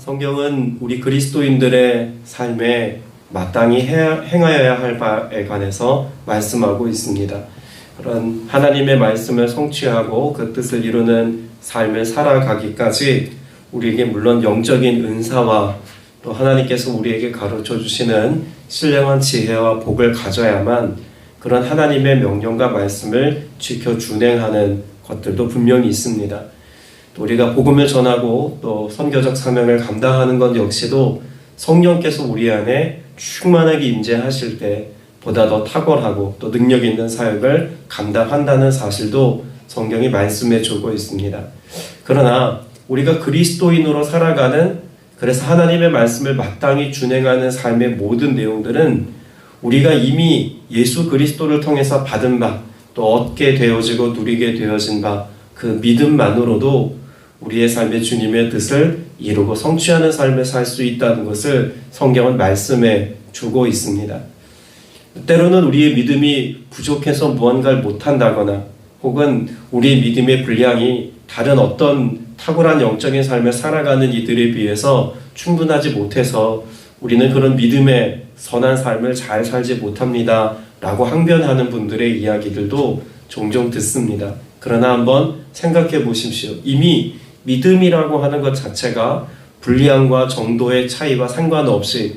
성경은 우리 그리스도인들의 삶에 마땅히 행하여야 할 바에 관해서 말씀하고 있습니다. 그런 하나님의 말씀을 성취하고 그 뜻을 이루는 삶을 살아가기까지 우리에게 물론 영적인 은사와 또 하나님께서 우리에게 가르쳐 주시는 신령한 지혜와 복을 가져야만 그런 하나님의 명령과 말씀을 지켜 준행하는 것들도 분명히 있습니다. 또 우리가 복음을 전하고 또 선교적 사명을 감당하는 것 역시도 성령께서 우리 안에 충만하게 임재하실 때 보다 더 탁월하고 또 능력 있는 사역을 감당한다는 사실도 성경이 말씀해 주고 있습니다. 그러나 우리가 그리스도인으로 살아가는, 그래서 하나님의 말씀을 마땅히 준행하는 삶의 모든 내용들은 우리가 이미 예수 그리스도를 통해서 받은 바, 또 얻게 되어지고 누리게 되어진 바, 그 믿음만으로도 우리의 삶의 주님의 뜻을 이루고 성취하는 삶을 살 수 있다는 것을 성경은 말씀해 주고 있습니다. 때로는 우리의 믿음이 부족해서 무언가를 못한다거나 혹은 우리의 믿음의 분량이 다른 어떤 탁월한 영적인 삶을 살아가는 이들에 비해서 충분하지 못해서 우리는 그런 믿음의 선한 삶을 잘 살지 못합니다 라고 항변하는 분들의 이야기들도 종종 듣습니다. 그러나 한번 생각해 보십시오. 이미 믿음이라고 하는 것 자체가 분량과 정도의 차이와 상관없이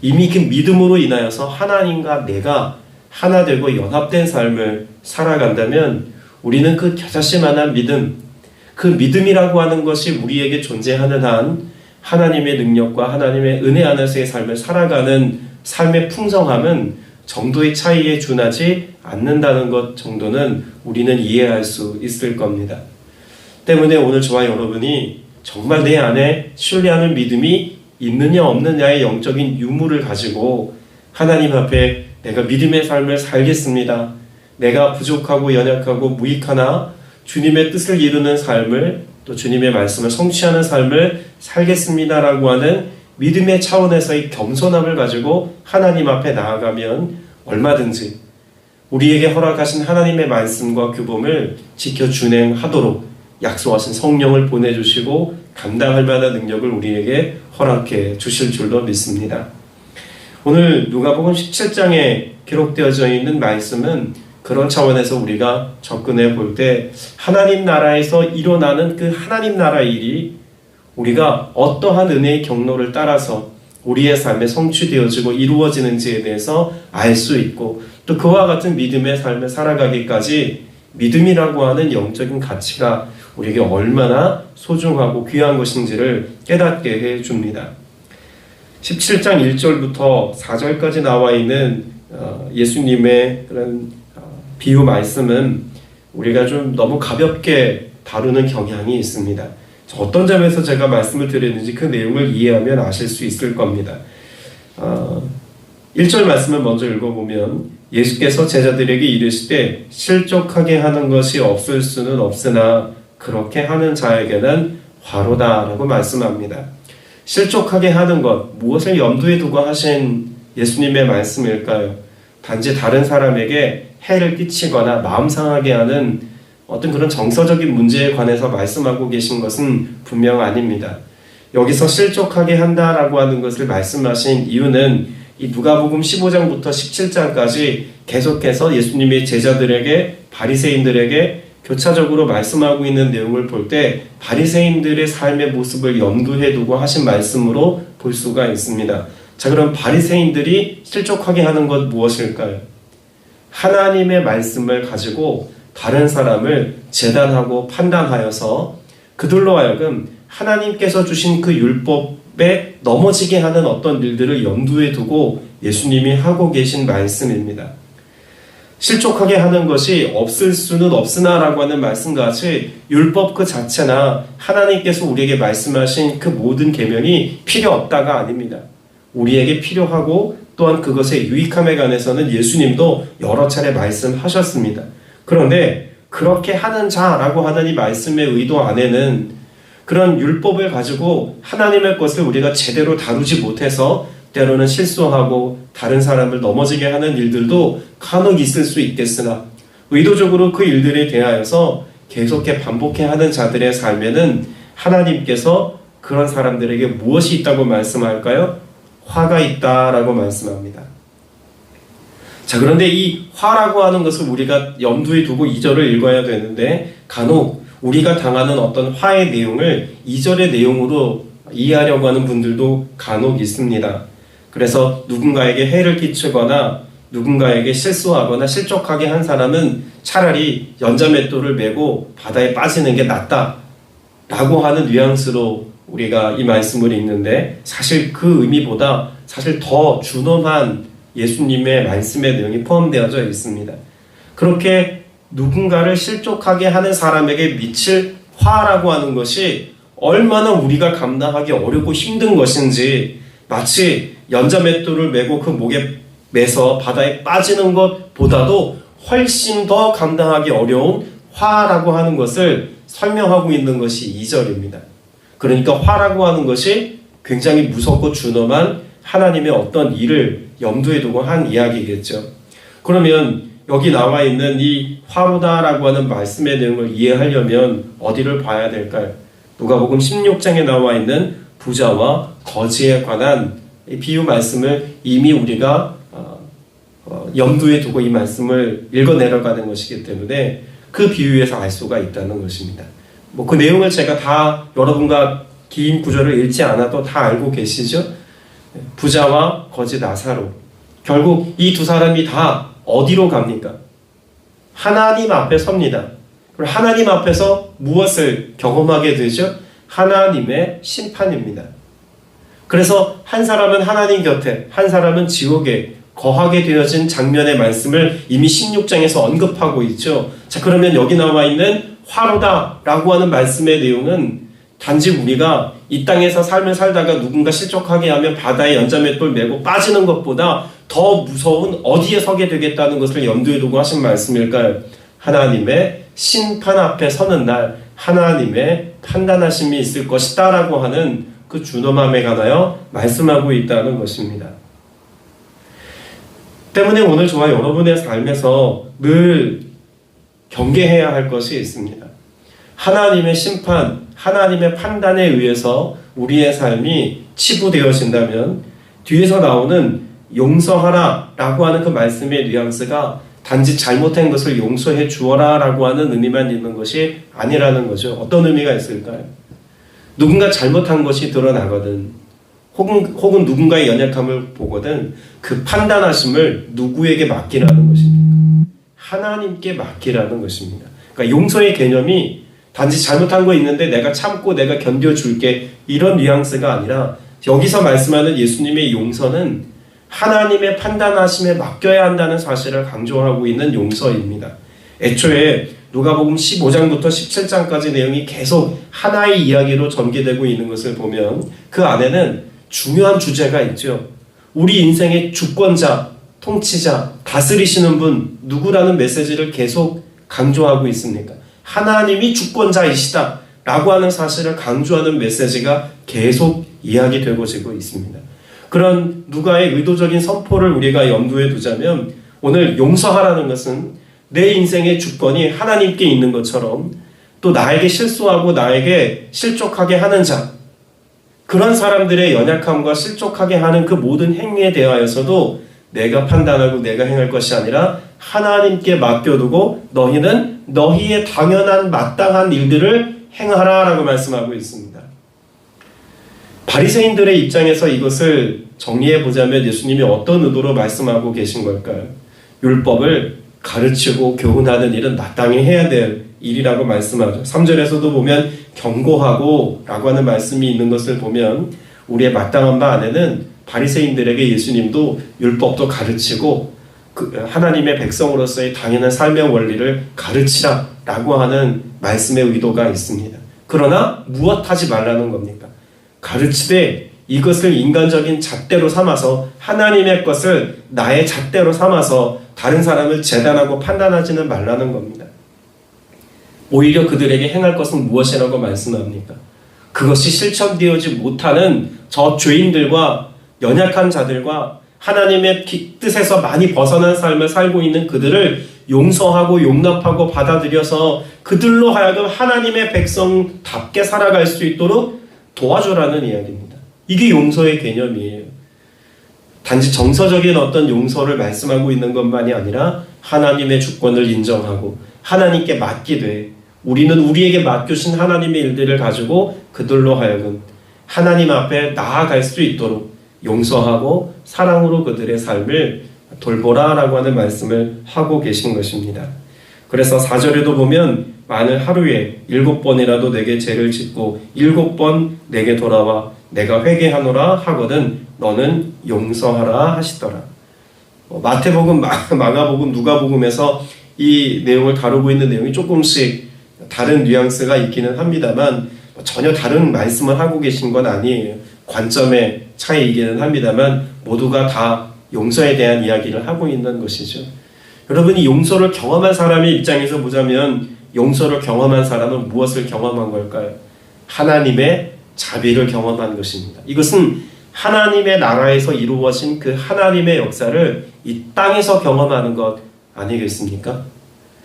이미 그 믿음으로 인하여서 하나님과 내가 하나 되고 연합된 삶을 살아간다면 우리는 그 겨자씨만한 믿음, 그 믿음이라고 하는 것이 우리에게 존재하는 한 하나님의 능력과 하나님의 은혜 안에서의 삶을 살아가는 삶의 풍성함은 정도의 차이에 준하지 않는다는 것 정도는 우리는 이해할 수 있을 겁니다. 때문에 오늘 저와 여러분이 정말 내 안에 신뢰하는 믿음이 있느냐 없느냐의 영적인 유무를 가지고 하나님 앞에 내가 믿음의 삶을 살겠습니다. 내가 부족하고 연약하고 무익하나 주님의 뜻을 이루는 삶을, 또 주님의 말씀을 성취하는 삶을 살겠습니다라고 하는 믿음의 차원에서의 겸손함을 가지고 하나님 앞에 나아가면 얼마든지 우리에게 허락하신 하나님의 말씀과 규범을 지켜 준행하도록 약속하신 성령을 보내주시고 감당할 만한 능력을 우리에게 허락해 주실 줄로 믿습니다. 오늘 누가복음 17장에 기록되어져 있는 말씀은 그런 차원에서 우리가 접근해 볼 때 하나님 나라에서 일어나는 그 하나님 나라 일이 우리가 어떠한 은혜의 경로를 따라서 우리의 삶에 성취되어지고 이루어지는지에 대해서 알 수 있고 또 그와 같은 믿음의 삶을 살아가기까지 믿음이라고 하는 영적인 가치가 우리에게 얼마나 소중하고 귀한 것인지를 깨닫게 해줍니다. 17장 1절부터 4절까지 나와 있는 예수님의 그런 비유 말씀은 우리가 좀 너무 가볍게 다루는 경향이 있습니다. 어떤 점에서 제가 말씀을 드렸는지 그 내용을 이해하면 아실 수 있을 겁니다. 1절 말씀을 먼저 읽어보면 예수께서 제자들에게 이르시되 실족하게 하는 것이 없을 수는 없으나 그렇게 하는 자에게는 화로다 라고 말씀합니다. 실족하게 하는 것, 무엇을 염두에 두고 하신 예수님의 말씀일까요? 단지 다른 사람에게 해를 끼치거나 마음 상하게 하는 어떤 그런 정서적인 문제에 관해서 말씀하고 계신 것은 분명 아닙니다. 여기서 실족하게 한다라고 하는 것을 말씀하신 이유는 이 누가복음 15장부터 17장까지 계속해서 예수님의 제자들에게, 바리새인들에게 교차적으로 말씀하고 있는 내용을 볼 때 바리새인들의 삶의 모습을 염두에 두고 하신 말씀으로 볼 수가 있습니다. 자, 그럼 바리새인들이 실족하게 하는 것 무엇일까요? 하나님의 말씀을 가지고 다른 사람을 재단하고 판단하여서 그들로 하여금 하나님께서 주신 그 율법에 넘어지게 하는 어떤 일들을 염두에 두고 예수님이 하고 계신 말씀입니다. 실족하게 하는 것이 없을 수는 없으나 라고 하는 말씀같이 율법 그 자체나 하나님께서 우리에게 말씀하신 그 모든 계명이 필요 없다가 아닙니다. 우리에게 필요하고 또한 그것의 유익함에 관해서는 예수님도 여러 차례 말씀하셨습니다. 그런데 그렇게 하는 자라고 하는 이 말씀의 의도 안에는 그런 율법을 가지고 하나님의 것을 우리가 제대로 다루지 못해서 때로는 실수하고 다른 사람을 넘어지게 하는 일들도 간혹 있을 수 있겠으나 의도적으로 그 일들에 대하여서 계속해 반복해 하는 자들의 삶에는 하나님께서 그런 사람들에게 무엇이 있다고 말씀할까요? 화가 있다라고 말씀합니다. 자, 그런데 이 화라고 하는 것을 우리가 염두에 두고 2절을 읽어야 되는데 간혹 우리가 당하는 어떤 화의 내용을 2절의 내용으로 이해하려고 하는 분들도 간혹 있습니다. 그래서 누군가에게 해를 끼치거나 누군가에게 실수하거나 실족하게 한 사람은 차라리 연자맷돌을 메고 바다에 빠지는 게 낫다 라고 하는 뉘앙스로 우리가 이 말씀을 읽는데, 사실 그 의미보다 사실 더 준엄한 예수님의 말씀의 내용이 포함되어져 있습니다. 그렇게 누군가를 실족하게 하는 사람에게 미칠 화라고 하는 것이 얼마나 우리가 감당하기 어렵고 힘든 것인지, 마치 연자맷돌을 메고 그 목에 매서 바다에 빠지는 것보다도 훨씬 더 감당하기 어려운 화라고 하는 것을 설명하고 있는 것이 2절입니다. 그러니까 화라고 하는 것이 굉장히 무섭고 준엄한 하나님의 어떤 일을 염두에 두고 한 이야기겠죠. 그러면 여기 나와 있는 이 화로다라고 하는 말씀의 내용을 이해하려면 어디를 봐야 될까요? 누가복음 16장에 나와 있는 부자와 거지에 관한 비유 말씀을 이미 우리가 염두에 두고 이 말씀을 읽어 내려가는 것이기 때문에 그 비유에서 알 수가 있다는 것입니다. 그 내용을 제가 다 여러분과 긴 구절을 읽지 않아도 다 알고 계시죠? 부자와 거지 나사로, 결국 이 두 사람이 다 어디로 갑니까? 하나님 앞에 섭니다. 그리고 하나님 앞에서 무엇을 경험하게 되죠? 하나님의 심판입니다. 그래서 한 사람은 하나님 곁에, 한 사람은 지옥에 거하게 되어진 장면의 말씀을 이미 16장에서 언급하고 있죠. 자, 그러면 여기 나와 있는 화로다라고 하는 말씀의 내용은 단지 우리가 이 땅에서 삶을 살다가 누군가 실족하게 하면 바다에 연자맷돌 메고 빠지는 것보다 더 무서운 어디에 서게 되겠다는 것을 염두에 두고 하신 말씀일까요? 하나님의 심판 앞에 서는 날 하나님의 판단하심이 있을 것이다 라고 하는 그 준엄함에 관하여 말씀하고 있다는 것입니다. 때문에 오늘 저와 여러분의 삶에서 늘 경계해야 할 것이 있습니다. 하나님의 심판, 하나님의 판단에 의해서 우리의 삶이 치부되어진다면 뒤에서 나오는 용서하라 라고 하는 그 말씀의 뉘앙스가 단지 잘못한 것을 용서해 주어라 라고 하는 의미만 있는 것이 아니라는 거죠. 어떤 의미가 있을까요? 누군가 잘못한 것이 드러나거든, 혹은 누군가의 연약함을 보거든 그 판단하심을 누구에게 맡기라는 것입니까? 하나님께 맡기라는 것입니다. 그러니까 용서의 개념이 단지 잘못한 거 있는데 내가 참고 내가 견뎌줄게 이런 뉘앙스가 아니라, 여기서 말씀하는 예수님의 용서는 하나님의 판단하심에 맡겨야 한다는 사실을 강조하고 있는 용서입니다. 애초에 누가복음 15장부터 17장까지 내용이 계속 하나의 이야기로 전개되고 있는 것을 보면 그 안에는 중요한 주제가 있죠. 우리 인생의 주권자, 통치자, 다스리시는 분 누구라는 메시지를 계속 강조하고 있습니까? 하나님이 주권자이시다 라고 하는 사실을 강조하는 메시지가 계속 이야기되고지고 있습니다. 그런 누가의 의도적인 선포를 우리가 염두에 두자면, 오늘 용서하라는 것은 내 인생의 주권이 하나님께 있는 것처럼 또 나에게 실수하고 나에게 실족하게 하는 자, 그런 사람들의 연약함과 실족하게 하는 그 모든 행위에 대하여서도 내가 판단하고 내가 행할 것이 아니라 하나님께 맡겨두고 너희는 너희의 당연한 마땅한 일들을 행하라 라고 말씀하고 있습니다. 바리새인들의 입장에서 이것을 정리해 보자면 예수님이 어떤 의도로 말씀하고 계신 걸까요? 율법을 가르치고 교훈하는 일은 마땅히 해야 될 일이라고 말씀하죠. 3절에서도 보면 경고하고 라고 하는 말씀이 있는 것을 보면 우리의 마땅한 바 안에는 바리새인들에게 예수님도 율법도 가르치고 하나님의 백성으로서의 당연한 삶의 원리를 가르치라 라고 하는 말씀의 의도가 있습니다. 그러나 무엇하지 말라는 겁니까? 가르치되 이것을 인간적인 잣대로 삼아서, 하나님의 것을 나의 잣대로 삼아서 다른 사람을 재단하고 판단하지는 말라는 겁니다. 오히려 그들에게 행할 것은 무엇이라고 말씀합니까? 그것이 실천되어지 못하는 저 죄인들과 연약한 자들과 하나님의 뜻에서 많이 벗어난 삶을 살고 있는 그들을 용서하고 용납하고 받아들여서 그들로 하여금 하나님의 백성답게 살아갈 수 있도록 도와주라는 이야기입니다. 이게 용서의 개념이에요. 단지 정서적인 어떤 용서를 말씀하고 있는 것만이 아니라 하나님의 주권을 인정하고 하나님께 맡기되 우리는 우리에게 맡겨주신 하나님의 일들을 가지고 그들로 하여금 하나님 앞에 나아갈 수 있도록 용서하고 사랑으로 그들의 삶을 돌보라라고 하는 말씀을 하고 계신 것입니다. 그래서 4절에도 보면 만일 하루에 7번이라도 내게 죄를 짓고 7번 내게 돌아와 내가 회개하노라 하거든 너는 용서하라 하시더라. 마태복음, 마가복음, 누가복음에서 이 내용을 다루고 있는 내용이 조금씩 다른 뉘앙스가 있기는 합니다만 전혀 다른 말씀을 하고 계신 건 아니에요. 관점의 차이이기는 합니다만 모두가 다 용서에 대한 이야기를 하고 있는 것이죠. 여러분이 용서를 경험한 사람의 입장에서 보자면 용서를 경험한 사람은 무엇을 경험한 걸까요? 하나님의 자비를 경험한 것입니다. 이것은 하나님의 나라에서 이루어진 그 하나님의 역사를 이 땅에서 경험하는 것 아니겠습니까?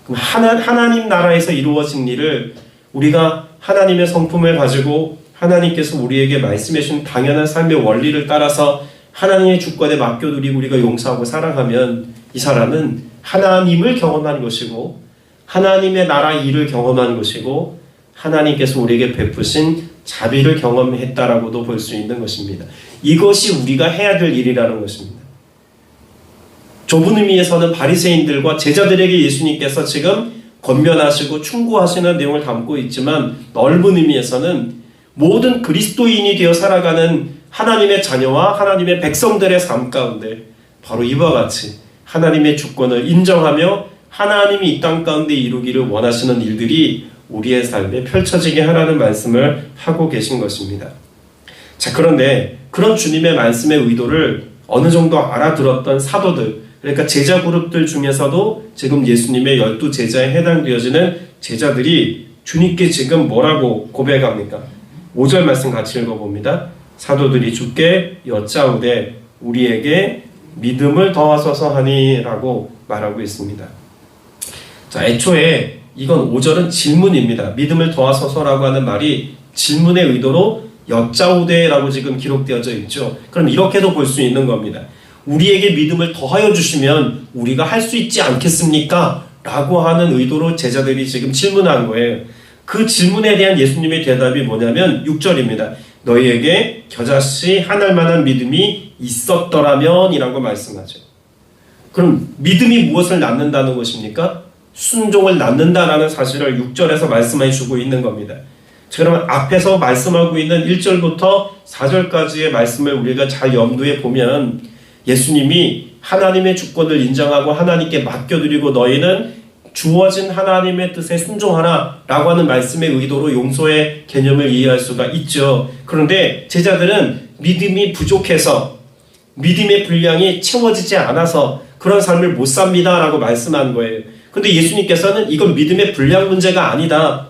그럼 하나님 나라에서 이루어진 일을 우리가 하나님의 성품을 가지고 하나님께서 우리에게 말씀해 주신 당연한 삶의 원리를 따라서 하나님의 주권에 맡겨두리고 우리가 용서하고 사랑하면 이 사람은 하나님을 경험한 것이고 하나님의 나라 일을 경험한 것이고 하나님께서 우리에게 베푸신 자비를 경험했다라고도 볼 수 있는 것입니다. 이것이 우리가 해야 될 일이라는 것입니다. 좁은 의미에서는 바리새인들과 제자들에게 예수님께서 지금 권면하시고 충고하시는 내용을 담고 있지만 넓은 의미에서는 모든 그리스도인이 되어 살아가는 하나님의 자녀와 하나님의 백성들의 삶 가운데 바로 이와 같이 하나님의 주권을 인정하며 하나님이 이 땅 가운데 이루기를 원하시는 일들이 우리의 삶에 펼쳐지게 하라는 말씀을 하고 계신 것입니다. 자, 그런데 그런 주님의 말씀의 의도를 어느 정도 알아들었던 사도들, 그러니까 제자 그룹들 중에서도 지금 예수님의 12 제자에 해당되어지는 제자들이 주님께 지금 뭐라고 고백합니까? 5절 말씀 같이 읽어봅니다. 사도들이 주께 여짜오되 우리에게 믿음을 더하소서 하니 라고 말하고 있습니다. 자, 애초에 이건 5절은 질문입니다. 믿음을 더하소서라고 하는 말이 질문의 의도로 여짜오되라고 지금 기록되어져 있죠. 그럼 이렇게도 볼 수 있는 겁니다. 우리에게 믿음을 더하여 주시면 우리가 할 수 있지 않겠습니까? 라고 하는 의도로 제자들이 지금 질문한 거예요. 그 질문에 대한 예수님의 대답이 뭐냐면 6절입니다. 너희에게 겨자씨 하나일 만한 믿음이 있었더라면 이라고 말씀하죠. 그럼 믿음이 무엇을 낳는다는 것입니까? 순종을 낳는다라는 사실을 6절에서 말씀해 주고 있는 겁니다. 그러면 앞에서 말씀하고 있는 1절부터 4절까지의 말씀을 우리가 잘 염두에 보면 예수님이 하나님의 주권을 인정하고 하나님께 맡겨드리고 너희는 주어진 하나님의 뜻에 순종하라 라고 하는 말씀의 의도로 용서의 개념을 이해할 수가 있죠. 그런데 제자들은 믿음이 부족해서 믿음의 분량이 채워지지 않아서 그런 삶을 못 삽니다 라고 말씀한 거예요. 근데 예수님께서는 이건 믿음의 분량 문제가 아니다.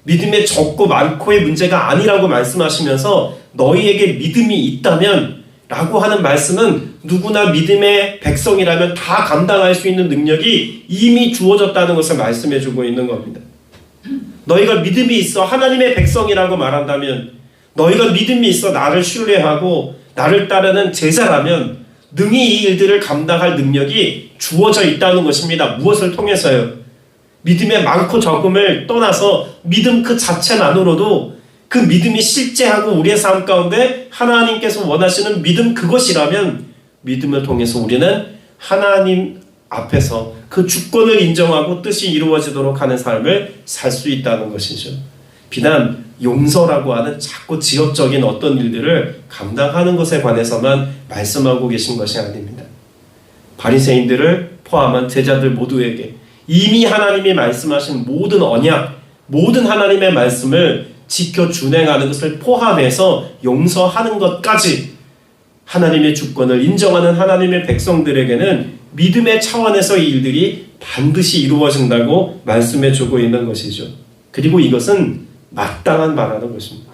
믿음의 적고 많고의 문제가 아니라고 말씀하시면서 너희에게 믿음이 있다면 라고 하는 말씀은 누구나 믿음의 백성이라면 다 감당할 수 있는 능력이 이미 주어졌다는 것을 말씀해 주고 있는 겁니다. 너희가 믿음이 있어 하나님의 백성이라고 말한다면 너희가 믿음이 있어 나를 신뢰하고 나를 따르는 제자라면 능히 이 일들을 감당할 능력이 주어져 있다는 것입니다. 무엇을 통해서요? 믿음의 많고 적음을 떠나서 믿음 그 자체만으로도 그 믿음이 실제하고 우리의 삶 가운데 하나님께서 원하시는 믿음 그것이라면 믿음을 통해서 우리는 하나님 앞에서 그 주권을 인정하고 뜻이 이루어지도록 하는 삶을 살 수 있다는 것이죠. 비단 용서라고 하는 자꾸 지역적인 어떤 일들을 감당하는 것에 관해서만 말씀하고 계신 것이 아닙니다. 바리새인들을 포함한 제자들 모두에게 이미 하나님이 말씀하신 모든 언약, 모든 하나님의 말씀을 지켜 준행하는 것을 포함해서 용서하는 것까지 하나님의 주권을 인정하는 하나님의 백성들에게는 믿음의 차원에서 이 일들이 반드시 이루어진다고 말씀해 주고 있는 것이죠. 그리고 이것은 마땅한 말하는 것입니다.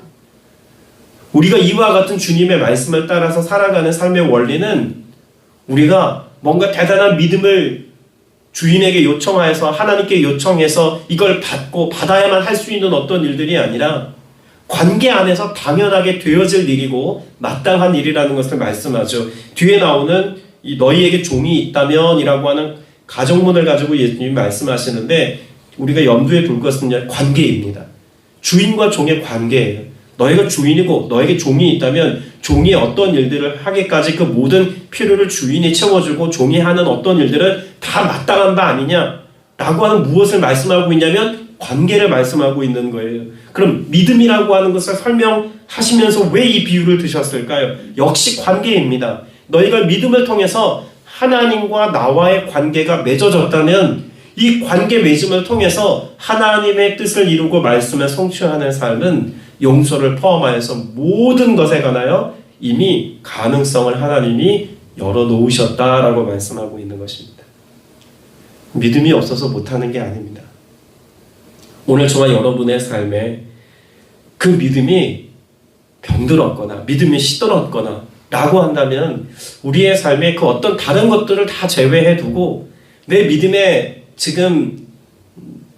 우리가 이와 같은 주님의 말씀을 따라서 살아가는 삶의 원리는 우리가 뭔가 대단한 믿음을 주인에게 요청하여서 하나님께 요청해서 이걸 받고 받아야만 할 수 있는 어떤 일들이 아니라 관계 안에서 당연하게 되어질 일이고 마땅한 일이라는 것을 말씀하죠. 뒤에 나오는 이 너희에게 종이 있다면 이라고 하는 가정문을 가지고 예수님이 말씀하시는데 우리가 염두에 둘 것은 관계입니다. 주인과 종의 관계예요. 너희가 주인이고 너에게 종이 있다면 종이 어떤 일들을 하기까지 그 모든 필요를 주인이 채워주고 종이 하는 어떤 일들은 다 마땅한 바 아니냐 라고 하는 무엇을 말씀하고 있냐면 관계를 말씀하고 있는 거예요. 그럼 믿음이라고 하는 것을 설명하시면서 왜 이 비유를 드셨을까요? 역시 관계입니다. 너희가 믿음을 통해서 하나님과 나와의 관계가 맺어졌다면 이 관계 맺음을 통해서 하나님의 뜻을 이루고 말씀을 성취하는 삶은 용서를 포함하여서 모든 것에 관하여 이미 가능성을 하나님이 열어놓으셨다라고 말씀하고 있는 것입니다. 믿음이 없어서 못하는 게 아닙니다. 오늘 저와 여러분의 삶에 그 믿음이 병들었거나 믿음이 시들었거나 라고 한다면 우리의 삶에 그 어떤 다른 것들을 다 제외해 두고 내 믿음의 지금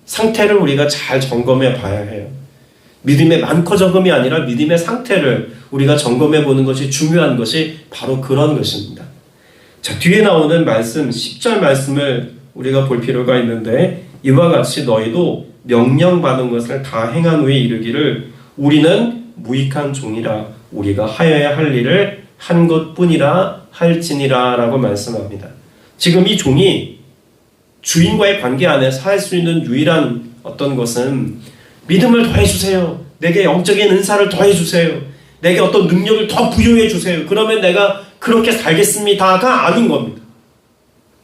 상태를 우리가 잘 점검해 봐야 해요. 믿음의 많고 적음이 아니라 믿음의 상태를 우리가 점검해 보는 것이 중요한 것이 바로 그런 것입니다. 자, 뒤에 나오는 말씀 10절 말씀을 우리가 볼 필요가 있는데 이와 같이 너희도 명령받은 것을 다 행한 후에 이르기를 우리는 무익한 종이라 우리가 하여야 할 일을 한 것뿐이라 할지니라 라고 말씀합니다. 지금 이 종이 주인과의 관계 안에서 할 수 있는 유일한 어떤 것은 믿음을 더해주세요. 내게 영적인 은사를 더해주세요. 내게 어떤 능력을 더 부여해주세요. 그러면 내가 그렇게 살겠습니다가 아닌 겁니다.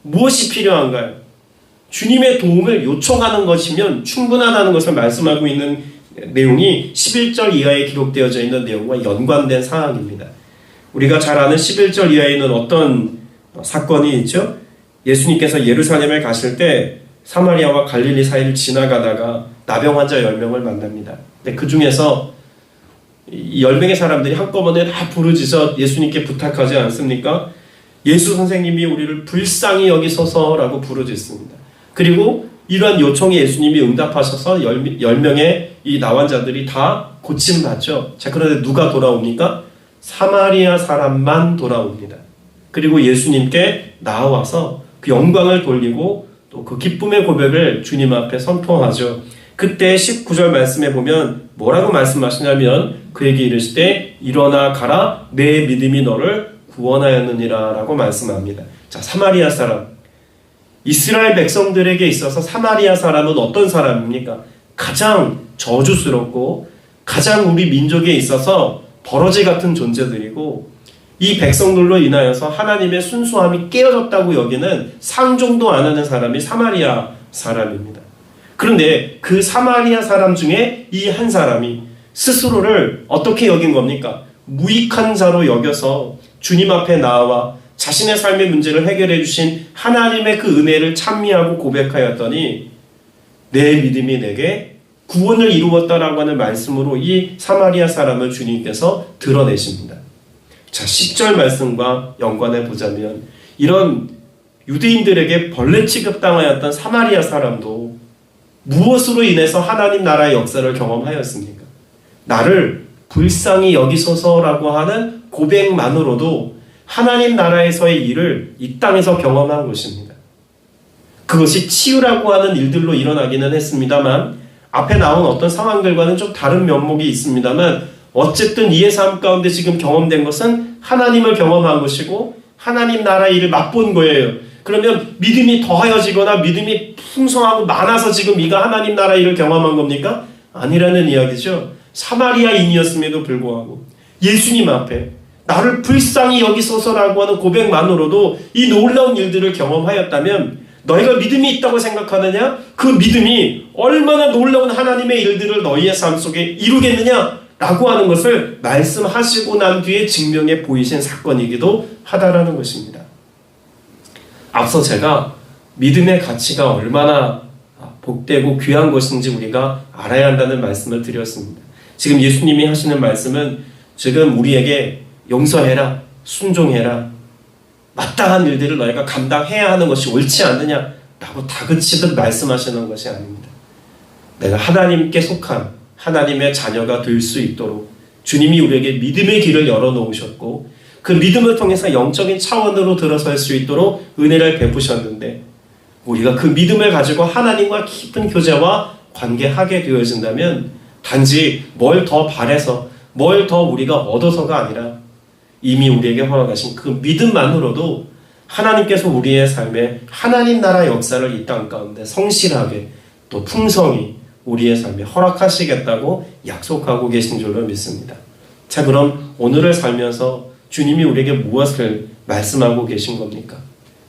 무엇이 필요한가요? 주님의 도움을 요청하는 것이면 충분하다는 것을 말씀하고 있는 내용이 11절 이하에 기록되어져 있는 내용과 연관된 사항입니다. 우리가 잘 아는 11절 이하에는 어떤 사건이 있죠? 예수님께서 예루살렘에 가실 때 사마리아와 갈릴리 사이를 지나가다가 나병 환자 10명을 만납니다. 근데 그 중에서 이 10명의 사람들이 한꺼번에 다 부르짖어 예수님께 부탁하지 않습니까? 예수 선생님이 우리를 불쌍히 여기소서라고 부르짖습니다. 그리고 이러한 요청에 예수님이 응답하셔서 10명의 이 나환자들이 다 고침받죠. 자, 그런데 누가 돌아옵니까? 사마리아 사람만 돌아옵니다. 그리고 예수님께 나와서 그 영광을 돌리고 또 그 기쁨의 고백을 주님 앞에 선포하죠. 그때 19절 말씀에 보면 뭐라고 말씀하시냐면 그에게 이르시되 일어나 가라 내 믿음이 너를 구원하였느니라 라고 말씀합니다. 자, 사마리아 사람, 이스라엘 백성들에게 있어서 사마리아 사람은 어떤 사람입니까? 가장 저주스럽고 가장 우리 민족에 있어서 버러지 같은 존재들이고 이 백성들로 인하여서 하나님의 순수함이 깨어졌다고 여기는 상종도 안 하는 사람이 사마리아 사람입니다. 그런데 그 사마리아 사람 중에 이 한 사람이 스스로를 어떻게 여긴 겁니까? 무익한 자로 여겨서 주님 앞에 나와 자신의 삶의 문제를 해결해 주신 하나님의 그 은혜를 찬미하고 고백하였더니 내 믿음이 내게 구원을 이루었다라고 하는 말씀으로 이 사마리아 사람을 주님께서 드러내십니다. 자, 10절 말씀과 연관해 보자면 이런 유대인들에게 벌레 취급당하였던 사마리아 사람도 무엇으로 인해서 하나님 나라의 역사를 경험하였습니까? 나를 불쌍히 여기소서라고 하는 고백만으로도 하나님 나라에서의 일을 이 땅에서 경험한 것입니다. 그것이 치유라고 하는 일들로 일어나기는 했습니다만 앞에 나온 어떤 상황들과는 좀 다른 면목이 있습니다만 어쨌든 이의 삶 가운데 지금 경험된 것은 하나님을 경험한 것이고 하나님 나라의 일을 맛본 거예요. 그러면 믿음이 더하여지거나 믿음이 풍성하고 많아서 지금 이가 하나님 나라의 일을 경험한 겁니까? 아니라는 이야기죠. 사마리아인이었음에도 불구하고 예수님 앞에 나를 불쌍히 여기소서라고 하는 고백만으로도 이 놀라운 일들을 경험하였다면 너희가 믿음이 있다고 생각하느냐? 그 믿음이 얼마나 놀라운 하나님의 일들을 너희의 삶 속에 이루겠느냐? 라고 하는 것을 말씀하시고 난 뒤에 증명해 보이신 사건이기도 하다라는 것입니다. 앞서 제가 믿음의 가치가 얼마나 복되고 귀한 것인지 우리가 알아야 한다는 말씀을 드렸습니다. 지금 예수님이 하시는 말씀은 지금 우리에게 용서해라, 순종해라, 마땅한 일들을 너희가 감당해야 하는 것이 옳지 않느냐라고 다그치듯 말씀하시는 것이 아닙니다. 내가 하나님께 속한 하나님의 자녀가 될 수 있도록 주님이 우리에게 믿음의 길을 열어놓으셨고 그 믿음을 통해서 영적인 차원으로 들어설 수 있도록 은혜를 베푸셨는데 우리가 그 믿음을 가지고 하나님과 깊은 교제와 관계하게 되어진다면 단지 뭘 더 바래서 뭘 더 우리가 얻어서가 아니라 이미 우리에게 허락하신 그 믿음만으로도 하나님께서 우리의 삶에 하나님 나라 역사를 이 땅 가운데 성실하게 또 풍성히 우리의 삶에 허락하시겠다고 약속하고 계신 줄로 믿습니다. 자, 그럼 오늘을 살면서 주님이 우리에게 무엇을 말씀하고 계신 겁니까?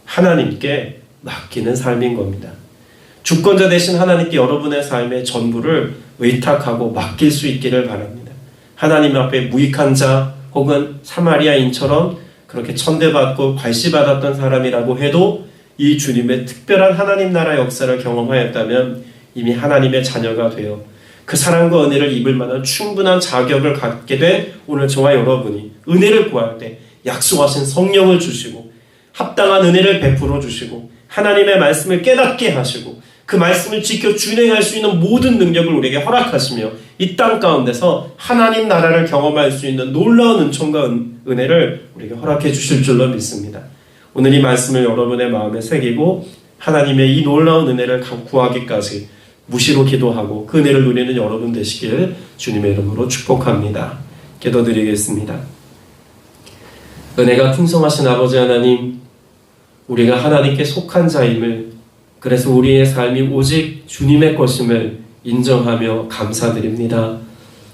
하나님께 맡기는 삶인 겁니다. 주권자 되신 하나님께 여러분의 삶의 전부를 의탁하고 맡길 수 있기를 바랍니다. 하나님 앞에 무익한 자 혹은 사마리아인처럼 그렇게 천대받고 괄시받았던 사람이라고 해도 이 주님의 특별한 하나님 나라 역사를 경험하였다면 이미 하나님의 자녀가 되어 그 사랑과 은혜를 입을 만한 충분한 자격을 갖게 된 오늘 저와 여러분이 은혜를 구할 때 약속하신 성령을 주시고 합당한 은혜를 베풀어 주시고 하나님의 말씀을 깨닫게 하시고 그 말씀을 지켜 준행할 수 있는 모든 능력을 우리에게 허락하시며 이 땅 가운데서 하나님 나라를 경험할 수 있는 놀라운 은총과 은혜를 우리에게 허락해 주실 줄로 믿습니다. 오늘 이 말씀을 여러분의 마음에 새기고 하나님의 이 놀라운 은혜를 구하기까지 무시로 기도하고 그 은혜를 누리는 여러분 되시길 주님의 이름으로 축복합니다. 기도드리겠습니다. 은혜가 풍성하신 아버지 하나님, 우리가 하나님께 속한 자임을, 그래서 우리의 삶이 오직 주님의 것임을 인정하며 감사드립니다.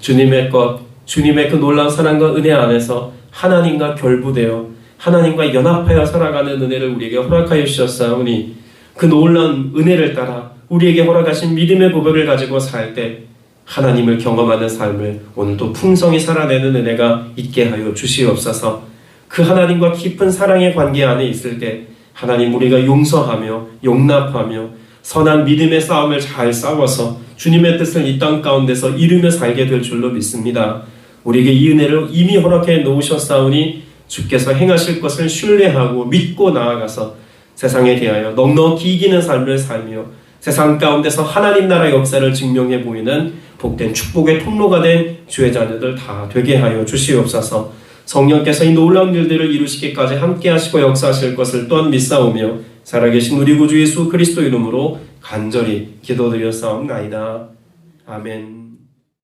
주님의 것, 주님의 그 놀라운 사랑과 은혜 안에서 하나님과 결부되어 하나님과 연합하여 살아가는 은혜를 우리에게 허락하여 주셨사오니 그 놀라운 은혜를 따라 우리에게 허락하신 믿음의 고백을 가지고 살 때 하나님을 경험하는 삶을 오늘도 풍성히 살아내는 은혜가 있게 하여 주시옵소서. 그 하나님과 깊은 사랑의 관계 안에 있을 때 하나님 우리가 용서하며 용납하며 선한 믿음의 싸움을 잘 싸워서 주님의 뜻을 이 땅 가운데서 이루며 살게 될 줄로 믿습니다. 우리에게 이 은혜를 이미 허락해 놓으셨사오니 주께서 행하실 것을 신뢰하고 믿고 나아가서 세상에 대하여 넉넉히 이기는 삶을 살며 세상 가운데서 하나님 나라 역사를 증명해 보이는 복된 축복의 통로가 된 주의 자녀들 다 되게 하여 주시옵소서. 성령께서 이 놀라운 일들을 이루시기까지 함께 하시고 역사하실 것을 또한 믿사오며 살아계신 우리 구주 예수 그리스도 이름으로 간절히 기도드렸사옵나이다. 아멘.